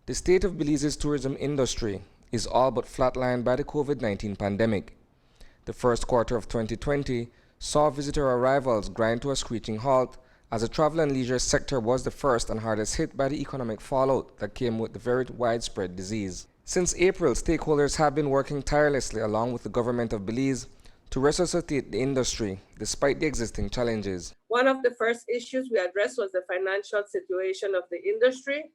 The state of Belize's tourism industry is all but flatlined by the COVID-19 pandemic. The first quarter of 2020 saw visitor arrivals grind to a screeching halt as the travel and leisure sector was the first and hardest hit by the economic fallout that came with the very widespread disease. Since April, stakeholders have been working tirelessly along with the government of Belize to resuscitate the industry despite the existing challenges. One of the first issues we addressed was the financial situation of the industry.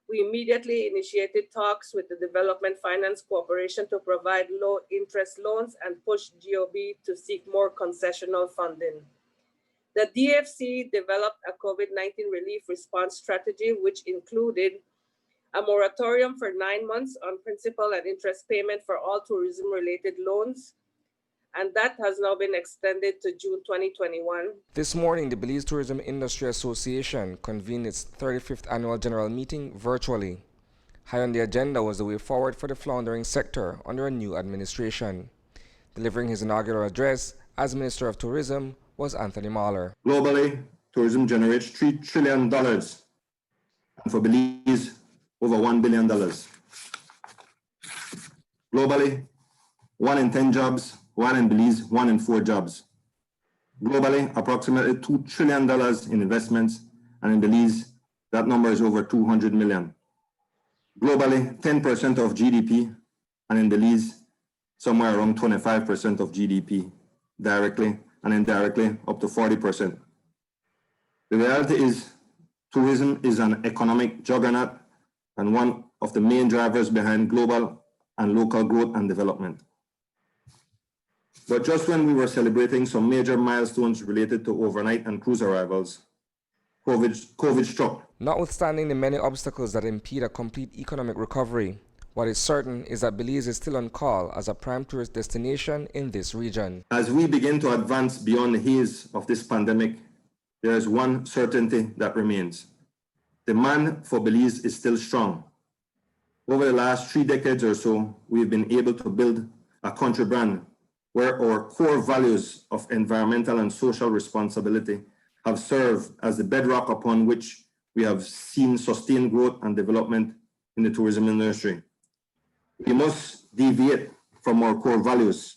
We immediately initiated talks with the Development Finance Corporation to provide low-interest loans and push GOB to seek more concessional funding. The DFC developed a COVID-19 relief response strategy, which included a moratorium for 9 months on principal and interest payment for all tourism-related loans, and that has now been extended to June 2021. This morning, the Belize Tourism Industry Association convened its 35th annual general meeting virtually. High on the agenda was the way forward for the floundering sector under a new administration. Delivering his inaugural address as Minister of Tourism was Anthony Mahler. Globally, tourism generates $3 trillion, and for Belize, over $1 billion. Globally, 1 in 10 jobs, while in Belize, 1 in 4 jobs. Globally, approximately $2 trillion in investments, and in Belize, that number is over 200 million. Globally, 10% of GDP, and in Belize, somewhere around 25% of GDP, directly and indirectly up to 40%. The reality is, tourism is an economic juggernaut and one of the main drivers behind global and local growth and development. But just when we were celebrating some major milestones related to overnight and cruise arrivals, COVID struck. Notwithstanding the many obstacles that impede a complete economic recovery, what is certain is that Belize is still on call as a prime tourist destination in this region. As we begin to advance beyond the haze of this pandemic, there is one certainty that remains. Demand for Belize is still strong. Over the last 3 decades or so, we've been able to build a country brand where our core values of environmental and social responsibility have served as the bedrock upon which we have seen sustained growth and development in the tourism industry. We must deviate from our core values,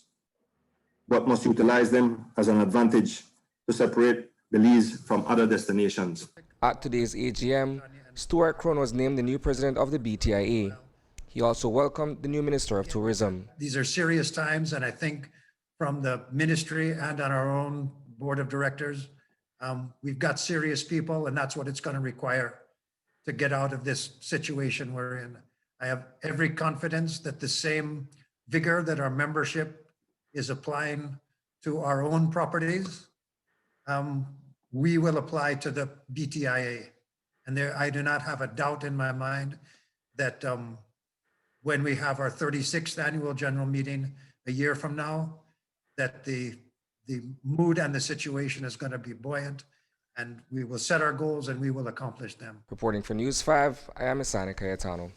but must utilize them as an advantage to separate Belize from other destinations. At today's A.G.M, Stuart Crone was named the new president of the B.T.I.A. He also welcomed the new Minister of Tourism. These are serious times, and I think from the ministry and on our own board of directors, we've got serious people, and that's what it's going to require to get out of this situation we're in. I have every confidence that the same vigor that our membership is applying to our own properties, we will apply to the B.T.I.A. And I do not have a doubt in my mind that when we have our 36th annual general meeting a year from now, that the mood and the situation is going to be buoyant, and we will set our goals and we will accomplish them. Reporting for News 5, I am Isani Cayetano.